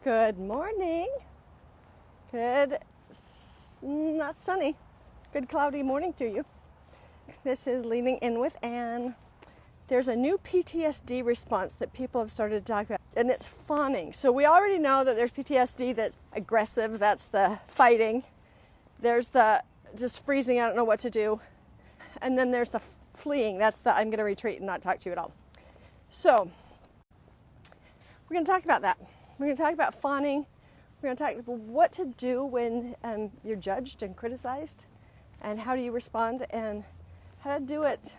Good morning. Good, not sunny, good cloudy morning to you. This is Leaning In with Anne. There's a new PTSD response that people have started to talk about, and it's fawning. So we already know that there's PTSD that's aggressive, that's the fighting. There's the just freezing, I don't know what to do. And then there's the fleeing, that's the I'm going to retreat and not talk to you at all. So we're going to talk about that. We're going to talk about fawning. We're going to talk about what to do when you're judged and criticized, and how do you respond, and how to do it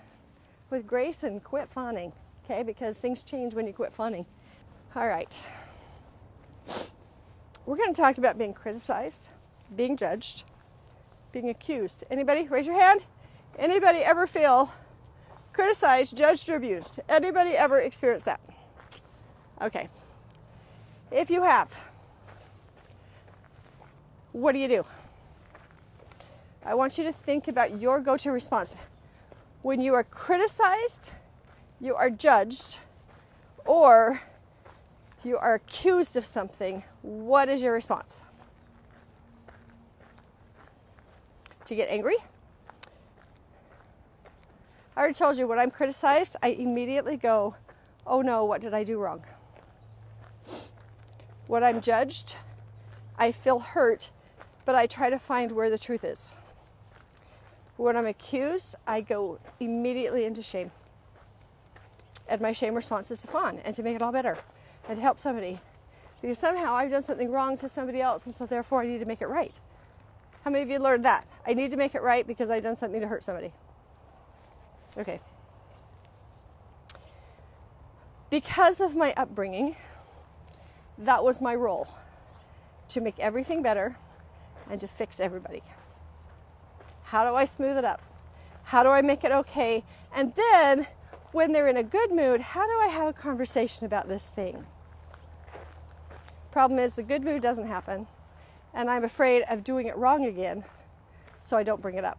with grace and quit fawning, okay? Because things change when you quit fawning. All right. We're going to talk about being criticized, being judged, being accused. Anybody? Raise your hand. Anybody ever feel criticized, judged, or abused? Anybody ever experienced that? Okay. If you have, what do? I want you to think about your go-to response. When you are criticized, you are judged, or you are accused of something, what is your response? To get angry? I already told you, when I'm criticized, I immediately go, oh no, what did I do wrong? When I'm judged, I feel hurt, but I try to find where the truth is. When I'm accused, I go immediately into shame. And my shame response is to fawn and to make it all better and to help somebody. Because somehow I've done something wrong to somebody else, and so therefore I need to make it right. How many of you learned that? I need to make it right because I've done something to hurt somebody. Okay. Because of my upbringing, that was my role, to make everything better and to fix everybody. How do I smooth it up? How do I make it okay? And then, when they're in a good mood, how do I have a conversation about this thing? Problem is, the good mood doesn't happen, and I'm afraid of doing it wrong again, so I don't bring it up.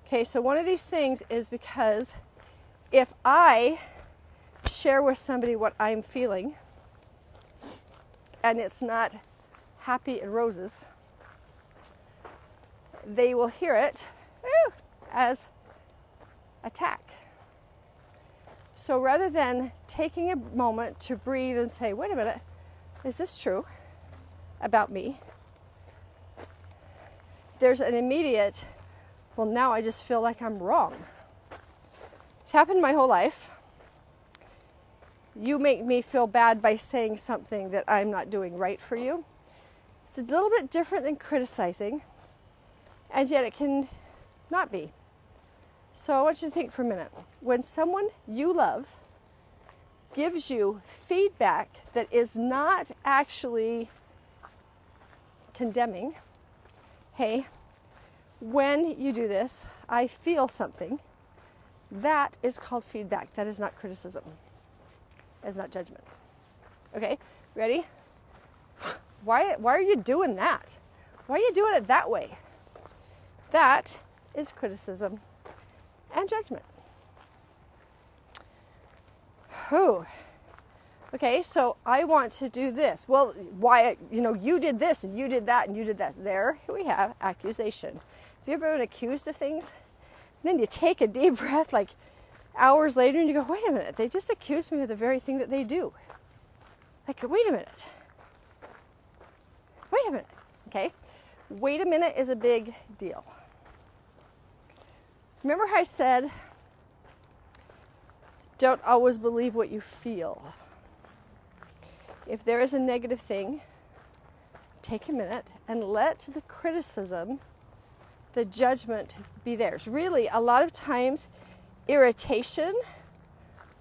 Okay, so one of these things is because if I share with somebody what I'm feeling, and it's not happy and roses, they will hear it as attack. So rather than taking a moment to breathe and say, wait a minute, is this true about me? There's an immediate, well, now I just feel like I'm wrong. It's happened my whole life. You make me feel bad by saying something that I'm not doing right for you. It's a little bit different than criticizing, and yet it can not be. So I want you to think for a minute. When someone you love gives you feedback that is not actually condemning, hey, when you do this, I feel something, that is called feedback. That is not criticism. It's not judgment. Okay, ready? Why are you doing that? Why are you doing it that way? That is criticism and judgment. Whew. Okay, so I want to do this. Well, why, you did this and you did that and you did that. There we have accusation. Have you ever been accused of things? And then you take a deep breath, like hours later, and you go, wait a minute, they just accused me of the very thing that they do. Like, wait a minute. Wait a minute, okay? Wait a minute is a big deal. Remember how I said, don't always believe what you feel. If there is a negative thing, take a minute and let the criticism, the judgment be theirs. Really, a lot of times, irritation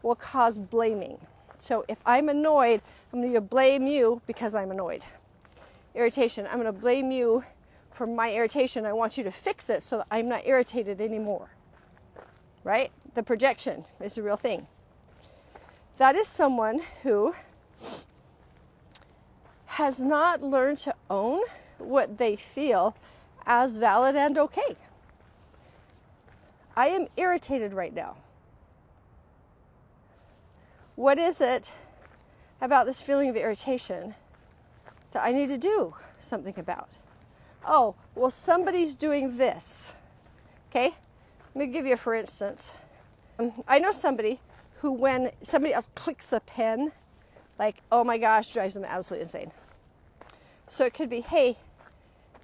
will cause blaming. So if I'm annoyed, I'm going to blame you because I'm annoyed. Irritation, I'm going to blame you for my irritation. I want you to fix it so that I'm not irritated anymore. Right? The projection is a real thing. That is someone who has not learned to own what they feel as valid and okay. I am irritated right now. What is it about this feeling of irritation that I need to do something about. Oh, well, somebody's doing this. Okay? Let me give you a for instance. I know somebody who, when somebody else clicks a pen, like, oh my gosh, drives them absolutely insane. So it could be, hey,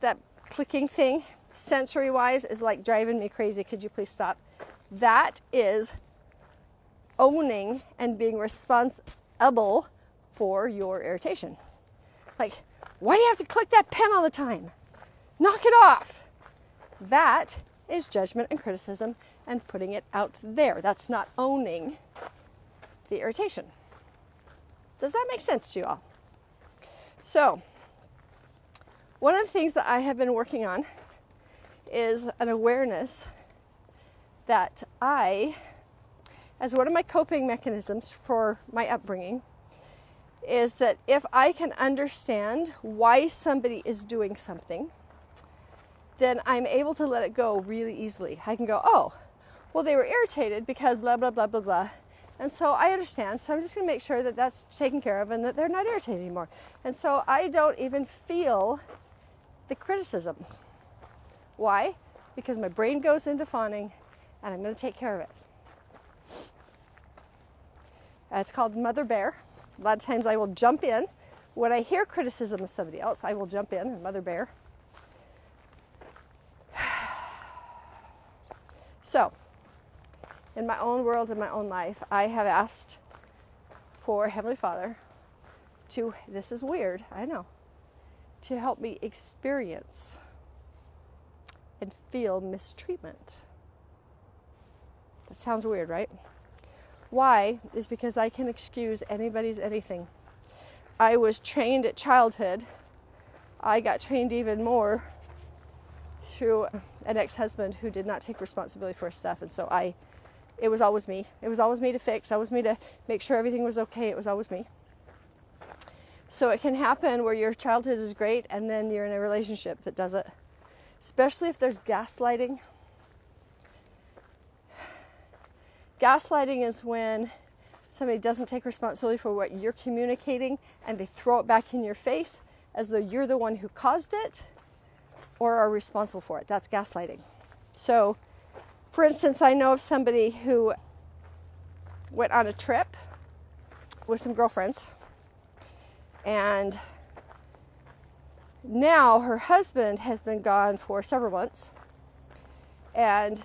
that clicking thing, sensory-wise, is like driving me crazy. Could you please stop? That is owning and being responsible for your irritation. Like, why do you have to click that pen all the time? Knock it off. That is judgment and criticism and putting it out there. That's not owning the irritation. Does that make sense to you all? So, one of the things that I have been working on is an awareness that I, as one of my coping mechanisms for my upbringing, is that if I can understand why somebody is doing something, then I'm able to let it go really easily. I can go, oh, well, they were irritated because blah, blah, blah, blah, blah. And so I understand. So I'm just going to make sure that that's taken care of and that they're not irritated anymore. And so I don't even feel the criticism. Why? Because my brain goes into fawning and I'm going to take care of it. It's called mother bear. A lot of times I will jump in. When I hear criticism of somebody else, I will jump in and mother bear. So, in my own world, in my own life, I have asked for Heavenly Father to, this is weird, I know, to help me experience and feel mistreatment. That sounds weird, right? Why? Is because I can excuse anybody's anything. I was trained at childhood. I got trained even more through an ex-husband who did not take responsibility for his stuff. And so it was always me. It was always me to fix. Always me to make sure everything was okay. It was always me. So it can happen where your childhood is great and then you're in a relationship that does it. Especially if there's gaslighting. Gaslighting is when somebody doesn't take responsibility for what you're communicating and they throw it back in your face as though you're the one who caused it or are responsible for it. That's gaslighting. So, for instance, I know of somebody who went on a trip with some girlfriends, and now her husband has been gone for several months, and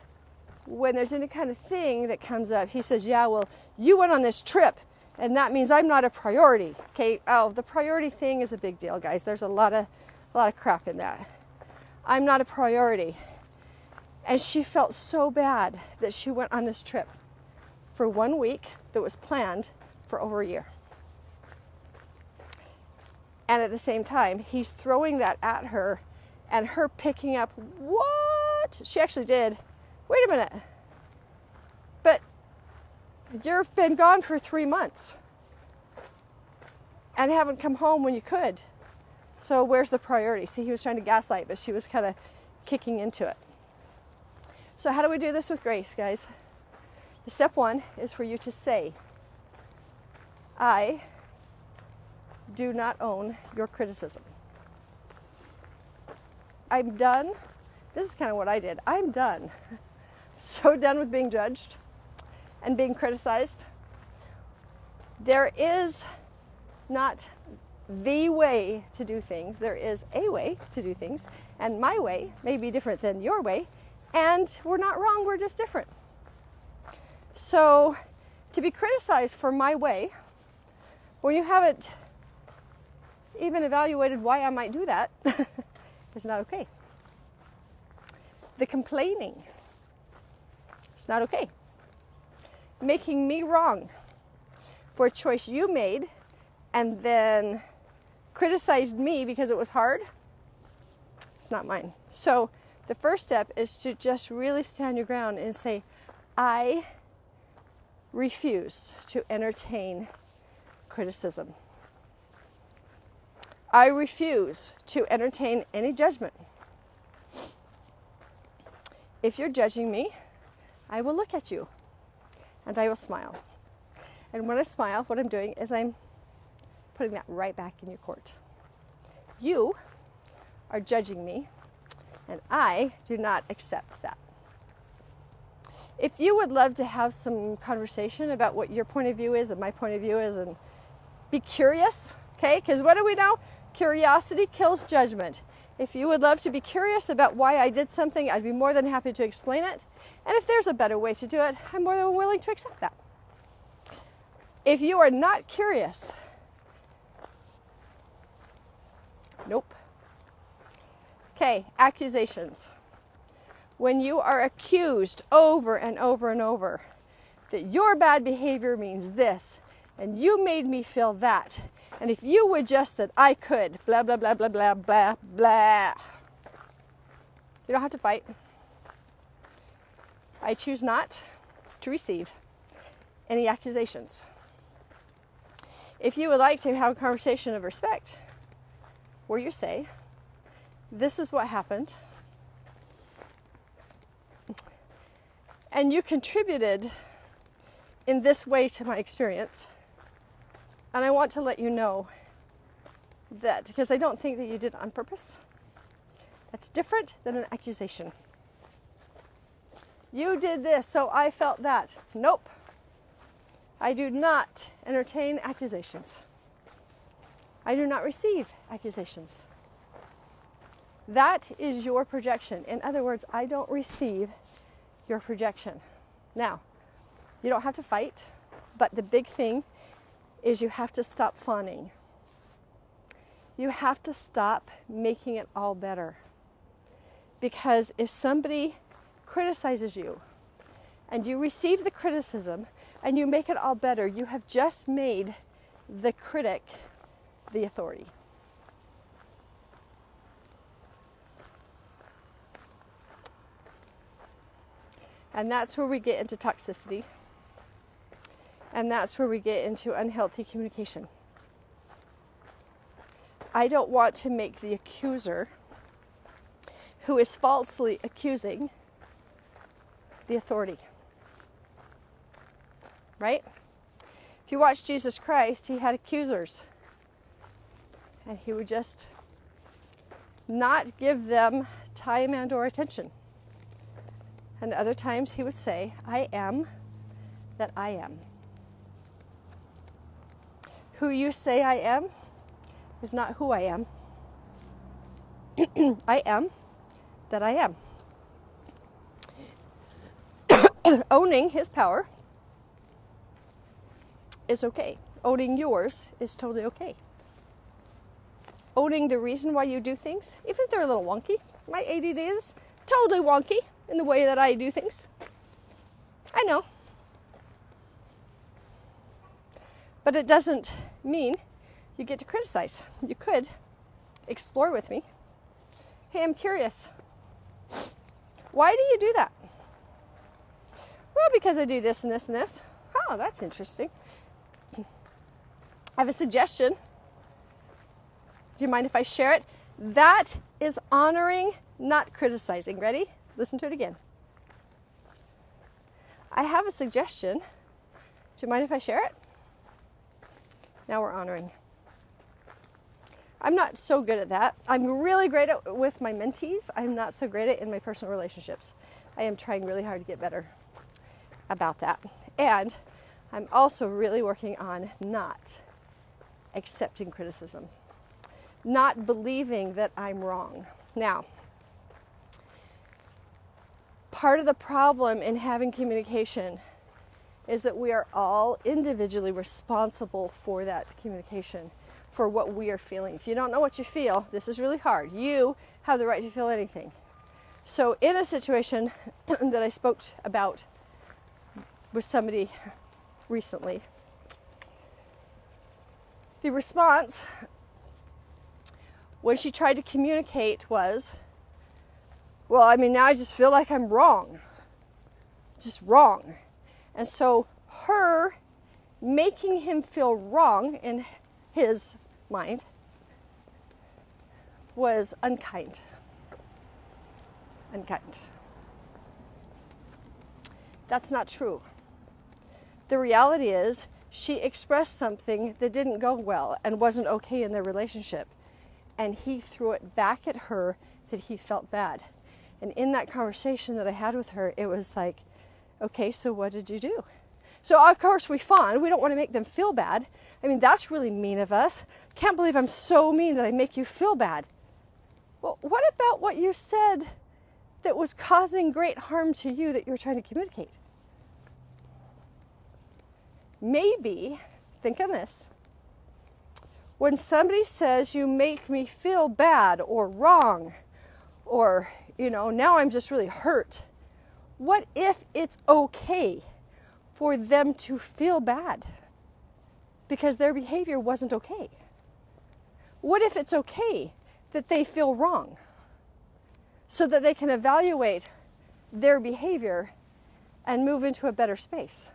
when there's any kind of thing that comes up, he says, yeah, well, you went on this trip, and that means I'm not a priority. Okay, oh, the priority thing is a big deal, guys. There's a lot of crap in that. I'm not a priority. And she felt so bad that she went on this trip for 1 week that was planned for over a year. And at the same time, he's throwing that at her and her picking up, what? She actually did. Wait a minute. But you've been gone for 3 months and haven't come home when you could. So where's the priority? See, he was trying to gaslight, but she was kind of kicking into it. So how do we do this with grace, guys? Step one is for you to say, I do not own your criticism. I'm done. This is kind of what I did. I'm done. So done with being judged and being criticized. There is not the way to do things. There is a way to do things, and my way may be different than your way, and we're not wrong, we're just different. So to be criticized for my way, when you haven't even evaluated why I might do that, is not okay. The complaining, it's not okay. Making me wrong for a choice you made and then criticized me because it was hard, it's not mine. So the first step is to just really stand your ground and say, I refuse to entertain criticism. I refuse to entertain any judgment. If you're judging me, I will look at you and I will smile. And when I smile, what I'm doing is I'm putting that right back in your court. You are judging me, and I do not accept that. If you would love to have some conversation about what your point of view is and my point of view is, and be curious, okay? Because what do we know? Curiosity kills judgment. If you would love to be curious about why I did something, I'd be more than happy to explain it. And if there's a better way to do it, I'm more than willing to accept that. If you are not curious, nope. Okay, accusations. When you are accused over and over and over that your bad behavior means this, and you made me feel that, and if you would just that I could, blah, blah, blah, blah, blah, blah, blah. You don't have to fight. I choose not to receive any accusations. If you would like to have a conversation of respect, where you say, this is what happened, and you contributed in this way to my experience, and I want to let you know that, because I don't think that you did it on purpose. That's different than an accusation. You did this, so I felt that. Nope. I do not entertain accusations. I do not receive accusations. That is your projection. In other words, I don't receive your projection. Now, you don't have to fight, but the big thing is you have to stop fawning. You have to stop making it all better. Because if somebody criticizes you and you receive the criticism and you make it all better, you have just made the critic the authority. And that's where we get into toxicity. And that's where we get into unhealthy communication. I don't want to make the accuser, who is falsely accusing, the authority. Right? If you watch Jesus Christ, he had accusers. And he would just not give them time and or attention. And other times he would say, I am that I am. Who you say I am is not who I am. I am that I am. Owning his power is okay. Owning yours is totally okay. Owning the reason why you do things, even if they're a little wonky. My ADD is totally wonky in the way that I do things. I know. But it doesn't mean you get to criticize. You could explore with me. Hey, I'm curious. Why do you do that? Well, because I do this and this and this. Oh, that's interesting. I have a suggestion. Do you mind if I share it? That is honoring, not criticizing. Ready? Listen to it again. I have a suggestion. Do you mind if I share it? Now we're honoring. I'm not so good at that. I'm really great at with my mentees. I'm not so great at in my personal relationships. I am trying really hard to get better about that. And I'm also really working on not accepting criticism. Not believing that I'm wrong. Now, part of the problem in having communication is that we are all individually responsible for that communication, for what we are feeling. If you don't know what you feel, this is really hard. You have the right to feel anything. So in a situation that I spoke about with somebody recently, the response when she tried to communicate was, well, I mean, now I just feel like I'm wrong. Just wrong. And so her making him feel wrong in his mind was unkind. Unkind. That's not true. The reality is she expressed something that didn't go well and wasn't okay in their relationship. and he threw it back at her that he felt bad. And in that conversation that I had with her, it was like, okay, so what did you do? So of course we fawn. We don't want to make them feel bad. I mean, that's really mean of us. Can't believe I'm so mean that I make you feel bad. Well, what about what you said that was causing great harm to you that you were trying to communicate? Maybe, think on this, when somebody says you make me feel bad or wrong, or, now I'm just really hurt, what if it's okay for them to feel bad because their behavior wasn't okay? What if it's okay that they feel wrong so that they can evaluate their behavior and move into a better space?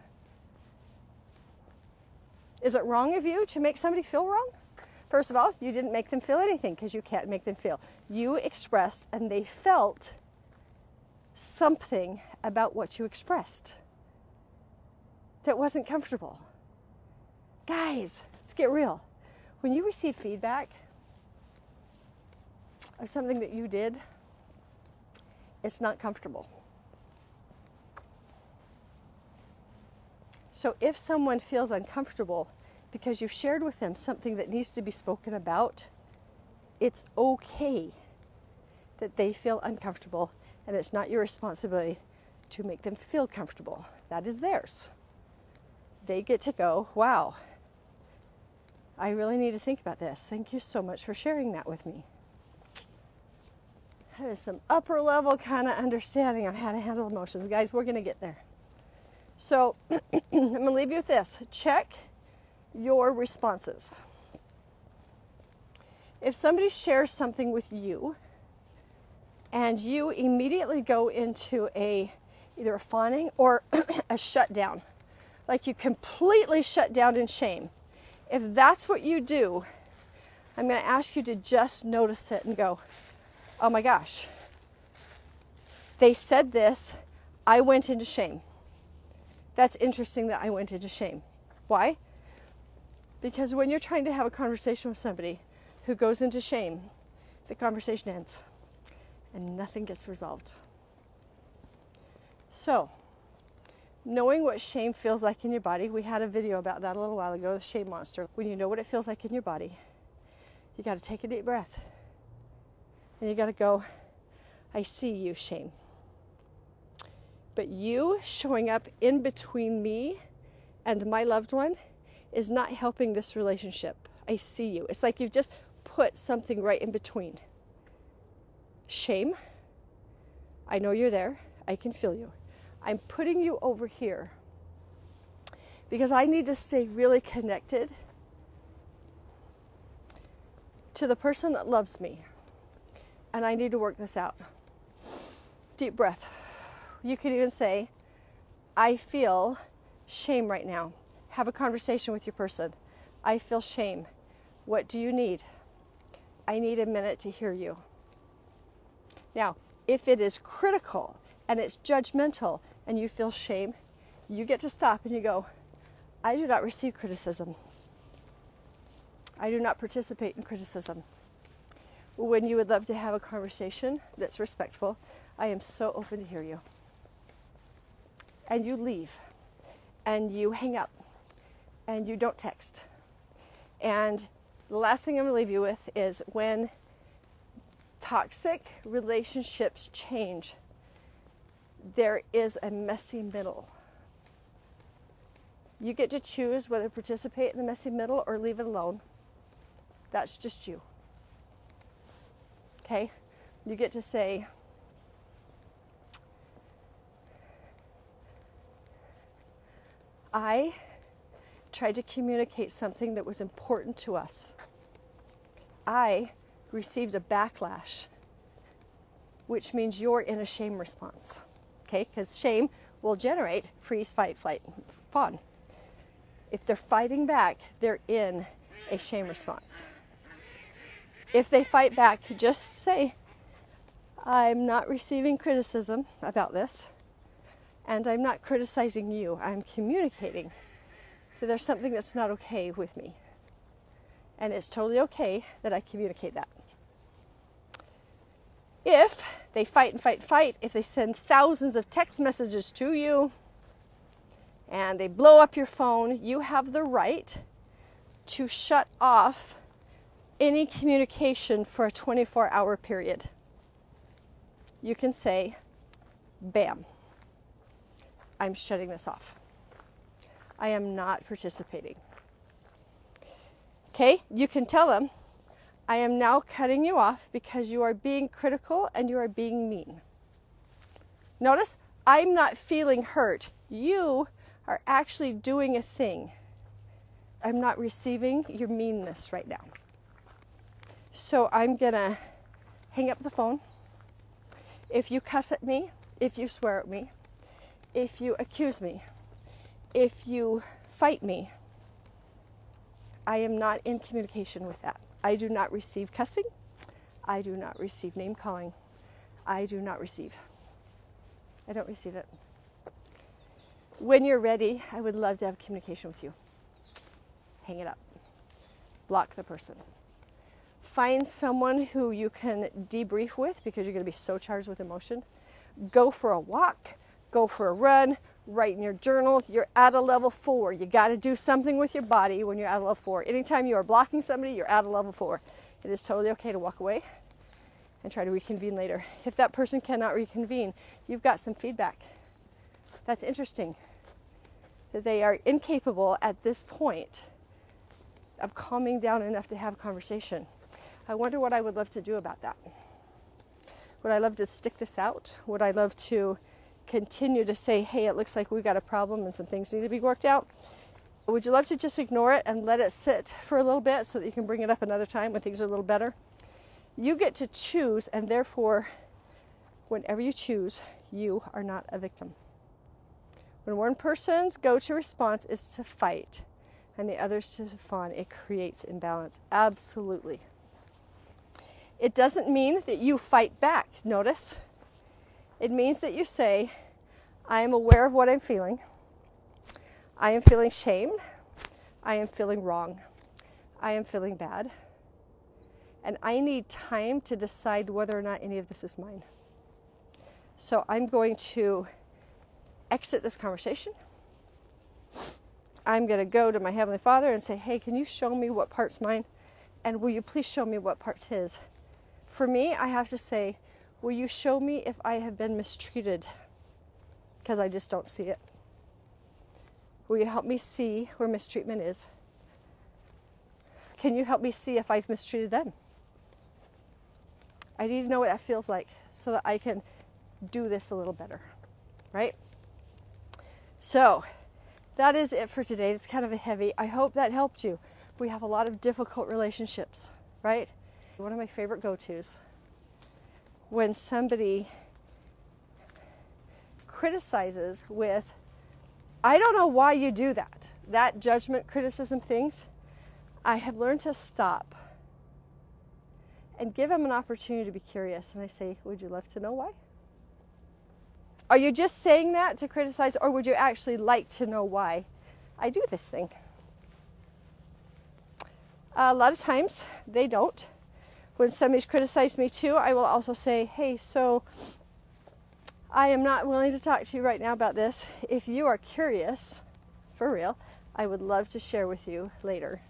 Is it wrong of you to make somebody feel wrong? First of all, you didn't make them feel anything because you can't make them feel. You expressed and they felt something about what you expressed that wasn't comfortable. Guys, let's get real. When you receive feedback of something that you did, it's not comfortable. So if someone feels uncomfortable because you've shared with them something that needs to be spoken about, it's okay that they feel uncomfortable, and it's not your responsibility to make them feel comfortable. That is theirs. They get to go, wow, I really need to think about this. Thank you so much for sharing that with me. That is some upper level kind of understanding on how to handle emotions. Guys, we're going to get there. So I'm going to leave you with this. Check your responses. If somebody shares something with you and you immediately go into either a fawning or a shutdown, like you completely shut down in shame, if that's what you do, I'm going to ask you to just notice it and go, oh my gosh, they said this, I went into shame. That's interesting that I went into shame. Why? Because when you're trying to have a conversation with somebody who goes into shame, the conversation ends and nothing gets resolved. So, knowing what shame feels like in your body, we had a video about that a little while ago, the shame monster. When you know what it feels like in your body, you got to take a deep breath. And you got to go, I see you, shame. But you showing up in between me and my loved one is not helping this relationship. I see you. It's like you've just put something right in between. Shame, I know you're there. I can feel you. I'm putting you over here because I need to stay really connected to the person that loves me. And I need to work this out. Deep breath. You could even say, I feel shame right now. Have a conversation with your person. I feel shame. What do you need? I need a minute to hear you. Now, if it is critical and it's judgmental and you feel shame, you get to stop and you go, I do not receive criticism. I do not participate in criticism. When you would love to have a conversation that's respectful, I am so open to hear you. And you leave, and you hang up, and you don't text. And the last thing I'm going to leave you with is when toxic relationships change, there is a messy middle. You get to choose whether to participate in the messy middle or leave it alone. That's just you. Okay? You get to say, I tried to communicate something that was important to us. I received a backlash, which means you're in a shame response. Okay? Because shame will generate freeze, fight, flight, fawn. If they're fighting back, they're in a shame response. If they fight back, just say, I'm not receiving criticism about this, and I'm not criticizing you. I'm communicating that there's something that's not okay with me. And it's totally okay that I communicate that. If they fight and fight and fight, if they send thousands of text messages to you and they blow up your phone, you have the right to shut off any communication for a 24-hour period. You can say, bam, I'm shutting this off. I am not participating. Okay, you can tell them, I am now cutting you off because you are being critical and you are being mean. Notice, I'm not feeling hurt. You are actually doing a thing. I'm not receiving your meanness right now. So I'm gonna hang up the phone. If you cuss at me, if you swear at me, if you accuse me, if you fight me, I am not in communication with that. I do not receive cussing. I do not receive name calling. I do not receive. I don't receive it. When you're ready, I would love to have communication with you. Hang it up. Block the person. Find someone who you can debrief with because you're going to be so charged with emotion. Go for a walk. Go for a run. Write in your journal. You're at a level 4. You got to do something with your body when you're at a level 4. Anytime you are blocking somebody, you're at a level 4. It is totally okay to walk away and try to reconvene later. If that person cannot reconvene, you've got some feedback. That's interesting that they are incapable at this point of calming down enough to have a conversation. I wonder what I would love to do about that. Would I love to stick this out? Would I love to continue to say, hey, it looks like we've got a problem and some things need to be worked out? Or would you love to just ignore it and let it sit for a little bit so that you can bring it up another time when things are a little better? You get to choose, and therefore, whenever you choose, you are not a victim. When one person's go-to response is to fight and the other's to fawn, it creates imbalance. Absolutely. It doesn't mean that you fight back. Notice? It means that you say, I am aware of what I'm feeling. I am feeling shame. I am feeling wrong. I am feeling bad. And I need time to decide whether or not any of this is mine. So I'm going to exit this conversation. I'm going to go to my Heavenly Father and say, hey, can you show me what part's mine? And will you please show me what part's His? For me, I have to say, will you show me if I have been mistreated? Because I just don't see it. Will you help me see where mistreatment is? Can you help me see if I've mistreated them? I need to know what that feels like so that I can do this a little better, right? So that is it for today. It's kind of a heavy. I hope that helped you. We have a lot of difficult relationships, right? One of my favorite go-tos, when somebody criticizes with, I don't know why you do that. That judgment, criticism things, I have learned to stop and give them an opportunity to be curious. And I say, would you love to know why? Are you just saying that to criticize, or would you actually like to know why I do this thing? A lot of times they don't. When somebody's criticized me too, I will also say, hey, so I am not willing to talk to you right now about this. If you are curious, for real, I would love to share with you later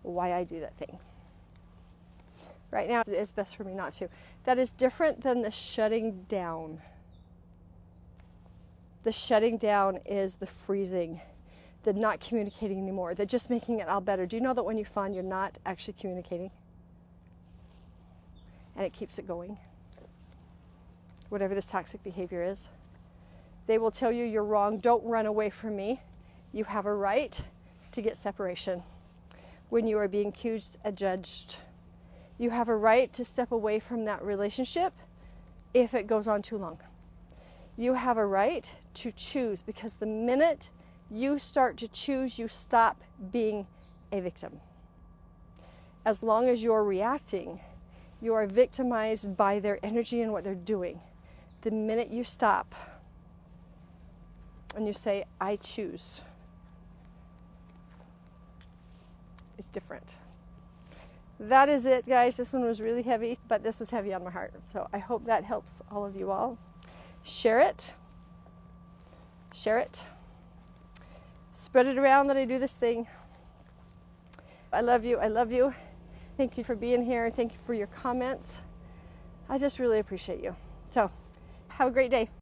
why I do that thing. Right now, it's best for me not to. That is different than the shutting down. The shutting down is the freezing, the not communicating anymore, the just making it all better. Do you know that when you fawn, you're not actually communicating? And it keeps it going. Whatever this toxic behavior is. They will tell you you're wrong. Don't run away from me. You have a right to get separation when you are being accused and judged. You have a right to step away from that relationship if it goes on too long. You have a right to choose, because the minute you start to choose, you stop being a victim. As long as you're reacting, you are victimized by their energy and what they're doing. The minute you stop and you say, I choose, it's different. that is it, guys. This one was really heavy, but this was heavy on my heart. So I hope that helps all of you all. Share it. Share it. Spread it around that I do this thing. I love you. I love you. Thank you for being here. Thank you for your comments. I just really appreciate you. So have a great day.